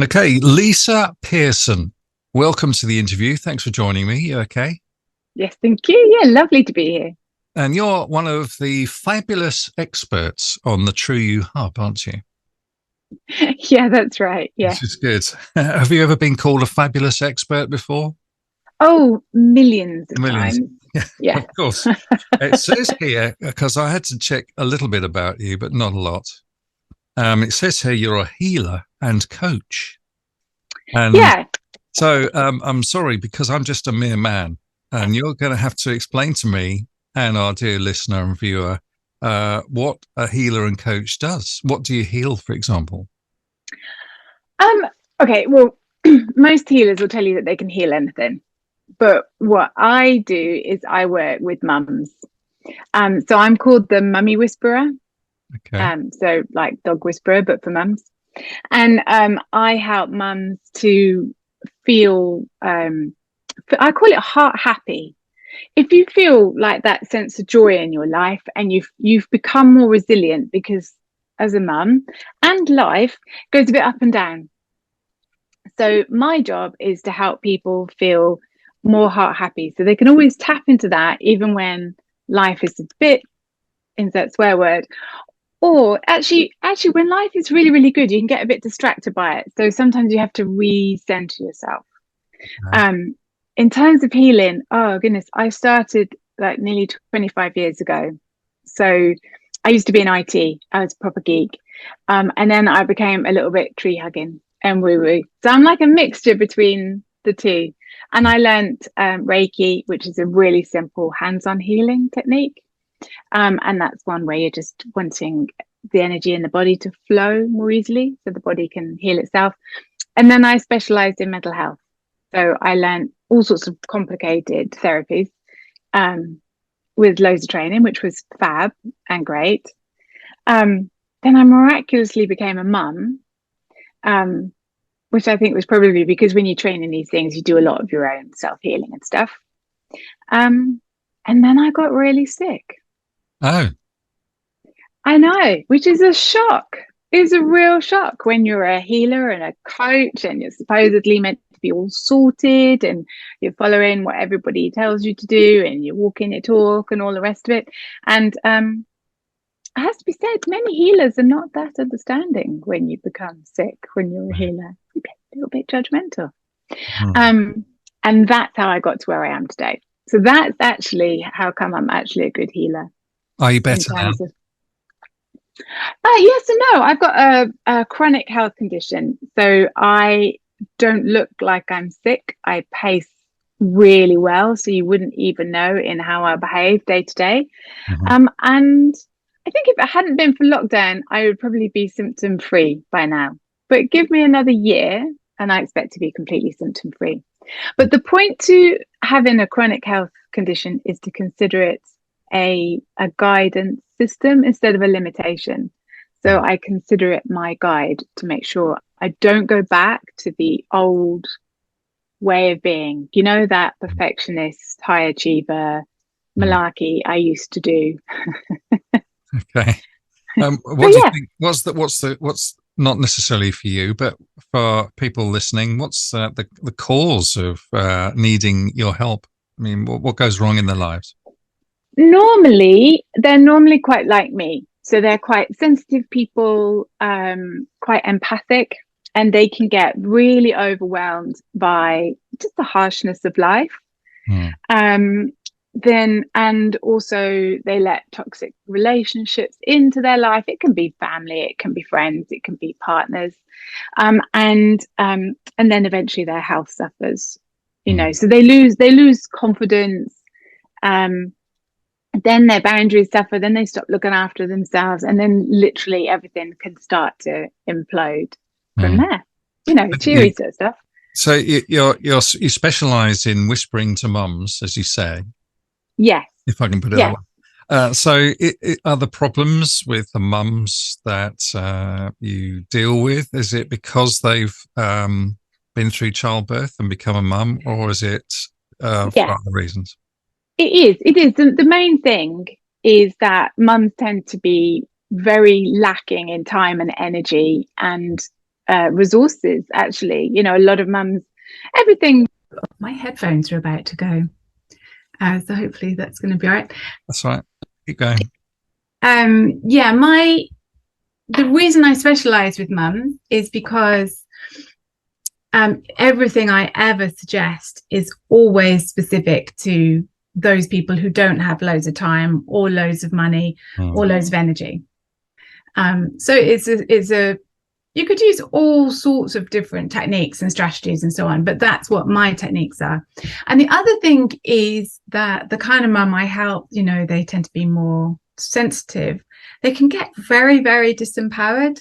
Okay, Lisa Pearson, welcome to the interview. Thanks for joining me. You okay? Yes, thank you. Yeah, lovely to be here. And you're one of the fabulous experts on the True You Hub, aren't you? Yeah, that's right. Yeah. This is good. Have you ever been called a fabulous expert before? Oh, millions of Millions. times. Yeah, Yeah. of course. It says here, because I had to check a little bit about you, but not a lot. It says here you're a healer and coach. And Yeah. so I'm sorry, because I'm just a mere man, and you're going to have to explain to me and our dear listener and viewer what a healer and coach does. What do you heal, for example? Um, okay, well, most healers will tell you that they can heal anything. But what I do is I work with mums. So I'm called the mummy whisperer. Okay. So like dog whisperer, but for mums. And I help mums to feel I call it heart happy. If you feel like that sense of joy in your life and you've become more resilient because as a mum and life goes a bit up and down. So my job is to help people feel more heart happy so they can always tap into that even when life is a bit, insert swear word, or actually when life is really really good you can get a bit distracted by it, so sometimes you have to recenter yourself. Right. um in terms of healing, oh goodness, I started like nearly 25 years ago. So I used to be in IT. I was a proper geek. And then I became a little bit tree hugging and woo woo. So I'm like a mixture between the two. And I learned Reiki, which is a really simple hands-on healing technique. And that's one where you're just wanting the energy in the body to flow more easily so the body can heal itself. And then I specialized in mental health. So I learned all sorts of complicated therapies um, with loads of training, which was fab and great. Then I miraculously became a mum, um, which I think was probably because when you train in these things, you do a lot of your own self healing and stuff. Um, and then I got really sick. Oh, I know, which is a shock. It's a real shock when you're a healer and a coach and you're supposedly meant to be all sorted and you're following what everybody tells you to do and you're walking your talk and all the rest of it. And it has to be said, many healers are not that understanding when you become sick, when you're a healer. A little bit judgmental. hmm. Um, and that's how I got to where I am today. So that's actually how come I'm actually a good healer Are you in better now? terms of yes and no. I've got a chronic health condition, so I don't look like I'm sick. I pace really well, so you wouldn't even know in how I behave day to day. Mhm. And I think if it hadn't been for lockdown, I would probably be symptom free by now. But give me another year, and I expect to be completely symptom free. But the point to having a chronic health condition is to consider it a guidance system instead of a limitation. So I consider it my guide to make sure I don't go back to the old way of being, you know, that perfectionist, high achiever Mm. malarkey I used to do. Okay. So What do you yeah, think? What's not necessarily for you, but for people listening, what's the cause of needing your help? I mean, what goes wrong in their lives? normally they're normally quite like me. So they're quite sensitive people, quite empathic, and they can get really overwhelmed by just the harshness of life. Hmm. Um, then and also they let toxic relationships into their life. It can be family, it can be friends, it can be partners, and then eventually their health suffers. You Hmm. know, so they lose confidence. Um, then their boundaries suffer. Then they stop looking after themselves, and then literally everything can start to implode from Hmm. there. You know, But cheery sort of stuff. so you specialise in whispering to mums, as you say, Yes, if I can put it that yes. way. So, are the problems with the mums that you deal with? Is it because they've been through childbirth and become a mum, or is it for Yes, other reasons? it is. It is. The main thing is that mums tend to be very lacking in time and energy, and resources, actually. You know, a lot of mums, everything. My headphones are about to go. So hopefully that's going to be all right. That's right. Keep going. Yeah, the reason I specialize with mums is because everything I ever suggest is always specific to those people who don't have loads of time or loads of money or loads of energy. So it's a you could use all sorts of different techniques and strategies and so on, but that's what my techniques are. And the other thing is that the kind of mum I help, you know, they tend to be more sensitive. They can get very, very disempowered.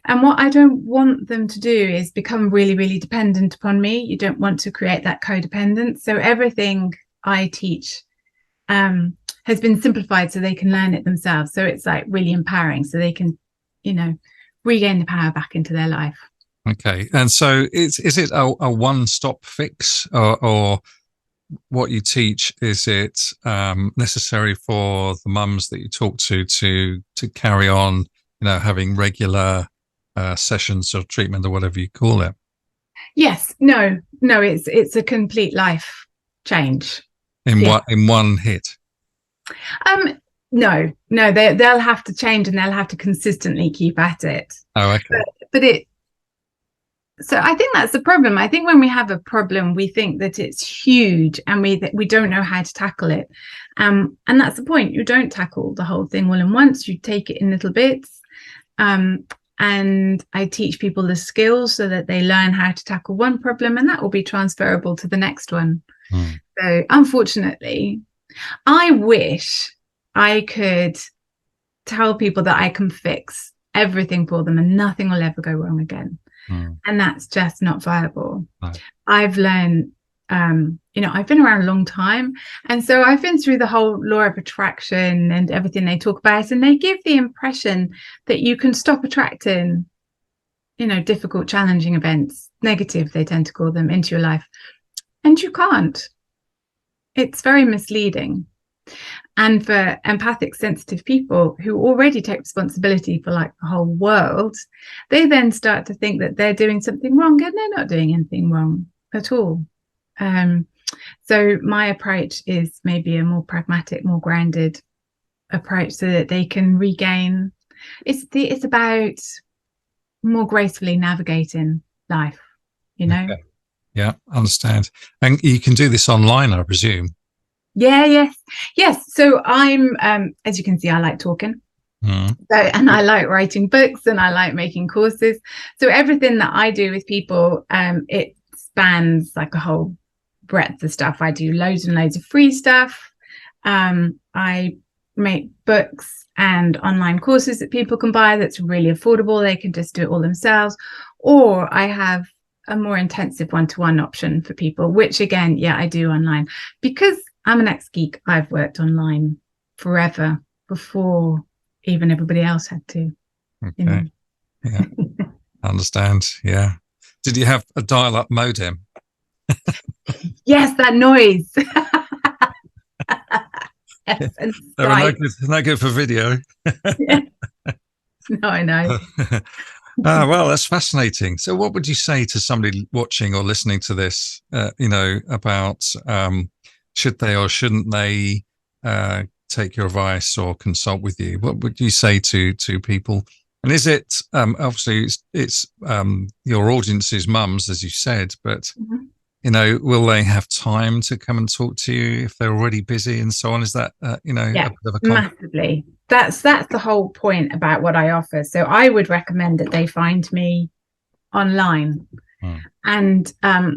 And what I don't want them to do is become really, really dependent upon me. You don't want to create that codependence. So everything I teach has been simplified so they can learn it themselves. So it's like really empowering, so they can, you know, regain the power back into their life. Okay. And so is it a one-stop fix, or what you teach, is it necessary for the mums that you talk to carry on, you know, having regular sessions of treatment or whatever you call it? Yes. No, it's a complete life change. In one hit? No, they'll have to change, and they'll have to consistently keep at it. Oh, okay. So I think that's the problem. I think when we have a problem, we think that it's huge and we don't know how to tackle it. And that's the point. You don't tackle the whole thing all in once. You take it in little bits. And I teach people the skills so that they learn how to tackle one problem, and that will be transferable to the next one. So unfortunately, I wish I could tell people that I can fix everything for them and nothing will ever go wrong again. And that's just not viable. Right. I've learned, you know, I've been around a long time. And so I've been through the whole law of attraction and everything they talk about. And they give the impression that you can stop attracting, you know, difficult, challenging events, negative, they tend to call them, into your life. And you can't. It's very misleading. And for empathic, sensitive people who already take responsibility for like the whole world, they then start to think that they're doing something wrong, and they're not doing anything wrong at all. So my approach is maybe a more pragmatic, more grounded approach so that they can regain. It's about more gracefully navigating life, you know? Okay. Yeah, understand. And you can do this online, I presume. Yes. So I'm, as you can see, I like talking. And I like writing books, and I like making courses. So everything that I do with people, it spans like a whole breadth of stuff. I do loads and loads of free stuff. I make books and online courses that people can buy that's really affordable. They can just do it all themselves. Or I have a more intensive one-to-one option for people, which again, I do online. Because I'm an ex-geek, I've worked online forever before even everybody else had to. Okay. You know? Yeah. Understand. Yeah. Did you have a dial-up modem? Yes, that noise. Yes, and they were no good for video. Yeah. No, I know. Well, that's fascinating. So what would you say to somebody watching or listening to this, you know, about should they or shouldn't they take your advice or consult with you? What would you say to people? And is it, obviously it's your audience is mums, as you said, but you know, will they have time to come and talk to you if they're already busy and so on? Is that, you know, a bit of a massively. That's the whole point about what I offer. So I would recommend that they find me online and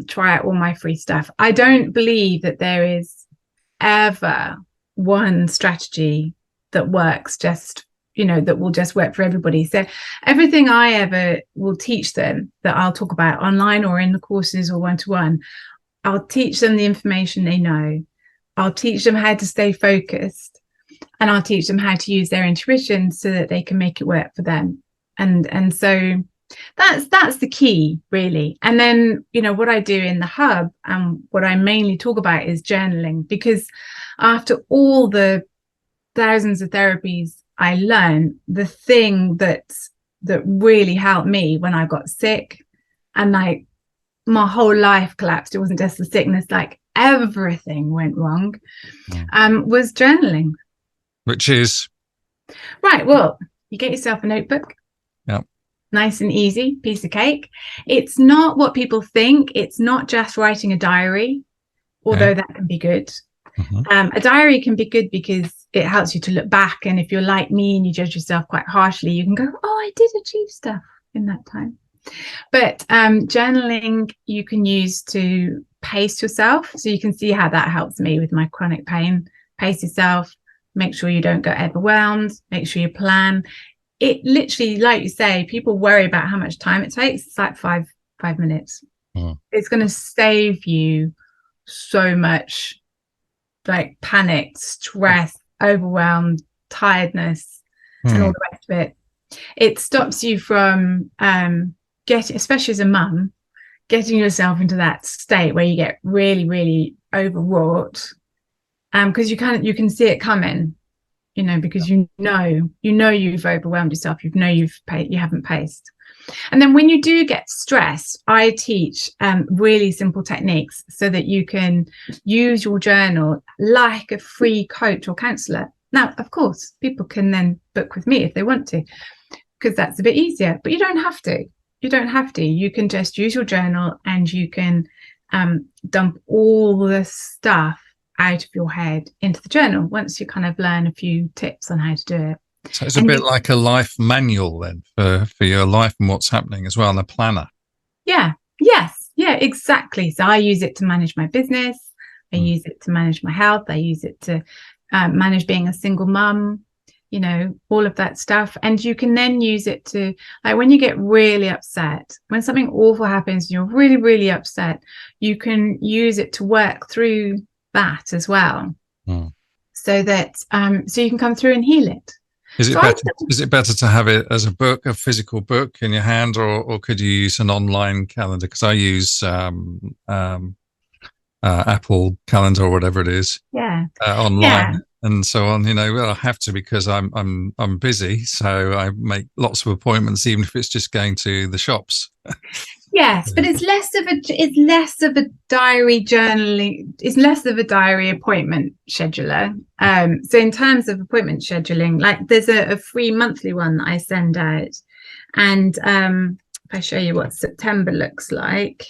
try out all my free stuff. I don't believe that there is ever one strategy that works just, you know, that will just work for everybody. So everything I ever will teach them that I'll talk about online or in the courses or one-to-one, I'll teach them the information they know. I'll teach them how to stay focused, and I'll teach them how to use their intuition so that they can make it work for them. And so that's the key, really. And then, you know, what I do in the hub and what I mainly talk about is journaling, because after all the thousands of therapies I learned, the thing that that really helped me when I got sick and like my whole life collapsed. It wasn't just the sickness, like everything went wrong, was journaling. Which is? Right, well, you get yourself a notebook. Yeah. Nice and easy, piece of cake. It's not what people think. It's not just writing a diary, although that can be good. A diary can be good because it helps you to look back. And if you're like me and you judge yourself quite harshly, you can go, oh, I did achieve stuff in that time. But journaling you can use to pace yourself. So you can see how that helps me with my chronic pain. Pace yourself, make sure you don't get overwhelmed, make sure you plan. It literally, like you say, people worry about how much time it takes. It's like five minutes. It's going to save you so much like panic, stress, overwhelm, tiredness, and all the rest of it. It stops you from getting, especially as a mum, getting yourself into that state where you get really, really overwrought, because you can see it coming, you know, because you know you've overwhelmed yourself, you haven't paced. And then when you do get stressed, I teach really simple techniques so that you can use your journal like a free coach or counselor. Now, of course, people can then book with me if they want to, because that's a bit easier, but you don't have to. You can just use your journal and you can dump all the stuff out of your head into the journal once you kind of learn a few tips on how to do it. So it's a bit like a life manual then for your life and what's happening as well, and a planner. Yeah. Yes. Yeah, exactly. So I use it to manage my business. I use it to manage my health. I use it to manage being a single mum, you know, all of that stuff. And you can then use it to, like, when you get really upset, when something awful happens and you're really, really upset, you can use it to work through that as well. So that so you can come through and heal it. Is it better to have it as a book, a physical book in your hand, or could you use an online calendar? Because I use Apple Calendar or whatever it is, online and so on. You know, well, I have to because I'm busy, so I make lots of appointments, even if it's just going to the shops. Yes, but it's less of a diary journaling. It's less of a diary appointment scheduler. So in terms of appointment scheduling, like there's a free monthly one that I send out, and if I show you what September looks like,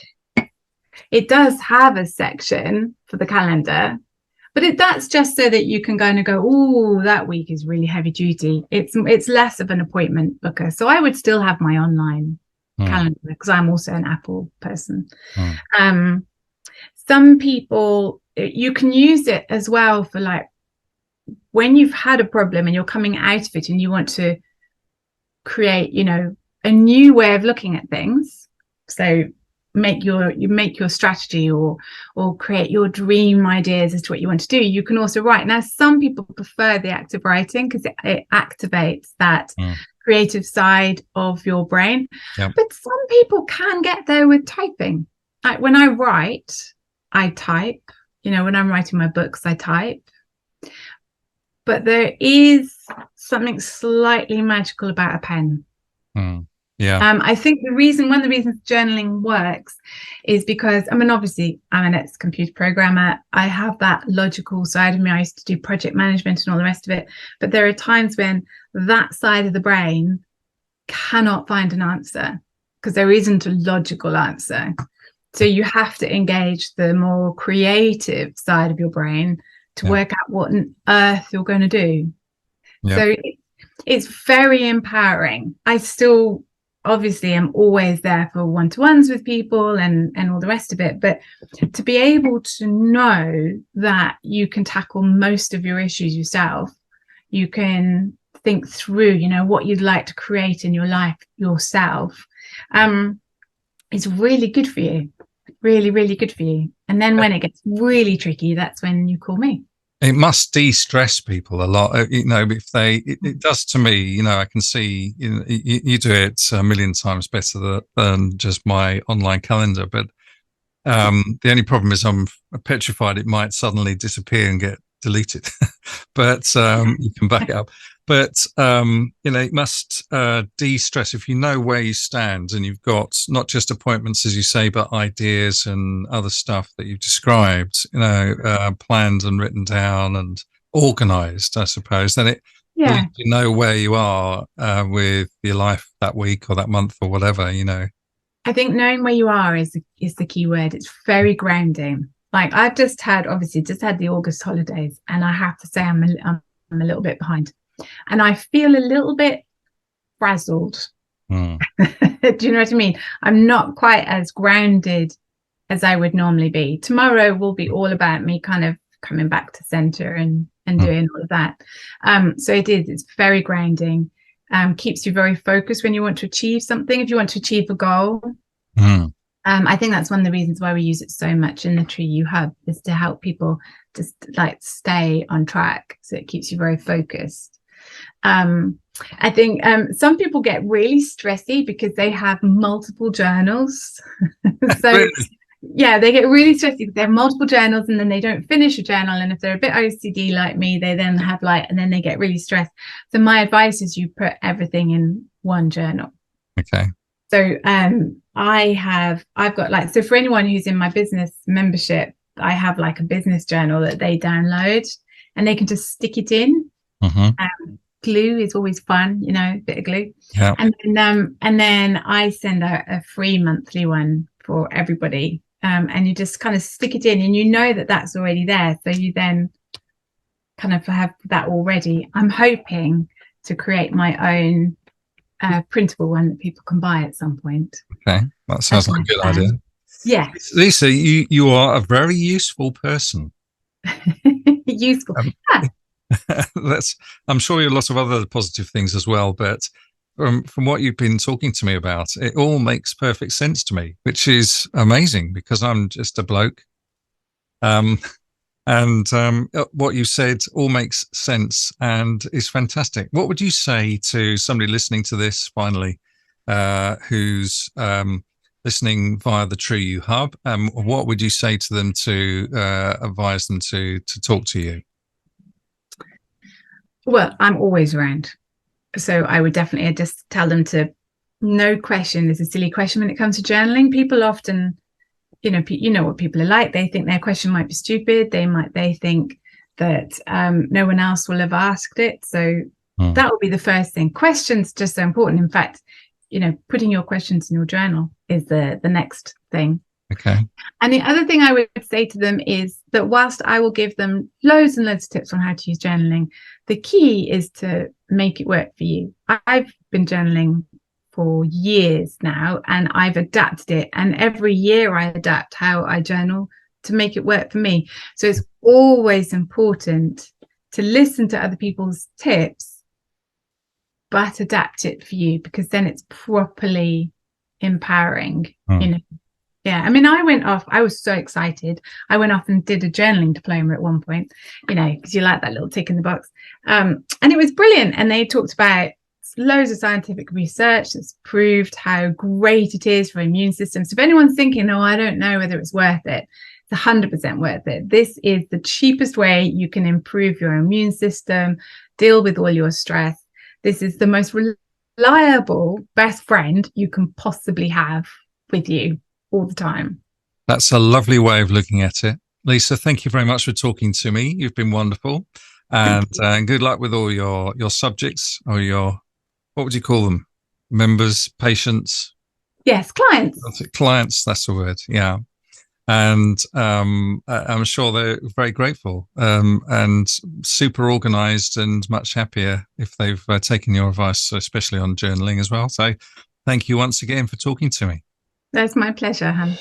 it does have a section for the calendar, but that's just so that you can go and go, oh, that week is really heavy duty. It's less of an appointment booker. So I would still have my online calendar because I'm also an Apple person. Some people, you can use it as well for like when you've had a problem and you're coming out of it and you want to create, you know, a new way of looking at things. So make your strategy or create your dream ideas as to what you want to do. You can also write. Now, some people prefer the active writing because it activates that creative side of your brain. But some people can get there with typing. Like when I write, I type. You know, when I'm writing my books, I type. But there is something slightly magical about a pen. I think one of the reasons journaling works is because, I mean, obviously I'm an ex-computer programmer. I have that logical side of me. I used to do project management and all the rest of it. But there are times when that side of the brain cannot find an answer because there isn't a logical answer. So you have to engage the more creative side of your brain to work out what on earth you're going to do. So it's very empowering. I still obviously I'm always there for one-to-ones with people and all the rest of it, but to be able to know that you can tackle most of your issues yourself, you can think through, you know, what you'd like to create in your life yourself, is really good for you. Really, really good for you. And then when it gets really tricky, that's when you call me. It must de-stress people a lot, you know. If it does to me, you know. I can see, you know, you do it a million times better than just my online calendar. But the only problem is I'm petrified it might suddenly disappear and get deleted. But you can back it up. But it must de-stress if you know where you stand and you've got not just appointments, as you say, but ideas and other stuff that you've described, planned and written down and organized, I suppose. Then it Yeah. you know where you are with your life that week or that month or whatever. I think knowing where you are is the key word. It's very grounding. Like I've just had the August holidays, and I have to say I'm a little bit behind, and I feel a little bit frazzled. Do you know what I mean? I'm not quite as grounded as I would normally be. Tomorrow will be all about me kind of coming back to center and doing all of that. So it's very grounding. Keeps you very focused when you want to achieve something. If you want to achieve a goal, I think that's one of the reasons why we use it so much in the Tree U Hub, is to help people just like stay on track. So it keeps you very focused. I think some people get really stressy because they have multiple journals. So yeah, they get really stressed because they have multiple journals and then they don't finish a journal. And if they're a bit OCD like me, they then have and then they get really stressed. So my advice is you put everything in one journal. Okay. So I've got so for anyone who's in my business membership, I have like a business journal that they download and they can just stick it in. Glue is always fun, a bit of glue. Yeah. And then I send out a free monthly one for everybody. And you just kind of stick it in and you know that that's already there. So you then kind of have that already. I'm hoping to create my own printable one that people can buy at some point. Okay, that sounds like a good idea. Yeah. Lisa, you are a very useful person. Useful. I'm sure you have lots of other positive things as well, but from what you've been talking to me about, it all makes perfect sense to me, which is amazing because I'm just a bloke. And what you said all makes sense and is fantastic. What would you say to somebody listening to this finally, who's listening via the Tree U Hub? What would you say to them to advise them to talk to you? Well, I'm always around. So I would definitely just tell them no question is a silly question when it comes to journaling. People often, you know what people are like. They think their question might be stupid. They think that no one else will have asked it. So that would be the first thing. Questions just so important. In fact, putting your questions in your journal is the next thing. Okay. And the other thing I would say to them is that whilst I will give them loads and loads of tips on how to use journaling, the key is to make it work for you. I've been journaling for years now and I've adapted it. And every year I adapt how I journal to make it work for me. So it's always important to listen to other people's tips, but adapt it for you, because then it's properly empowering, Yeah, I mean, I was so excited. I went off and did a journaling diploma at one point, because you like that little tick in the box. And it was brilliant. And they talked about loads of scientific research that's proved how great it is for immune systems. So if anyone's thinking, I don't know whether it's worth it, it's 100% worth it. This is the cheapest way you can improve your immune system, deal with all your stress. This is the most reliable best friend you can possibly have with you all the time. That's a lovely way of looking at it. Lisa, thank you very much for talking to me. You've been wonderful. And good luck with all your subjects, or what would you call them? Members, patients? Yes, clients. Clients, that's the word, yeah. And I'm sure they're very grateful and super organized and much happier if they've taken your advice, especially on journaling as well. So thank you once again for talking to me. That's my pleasure, Han.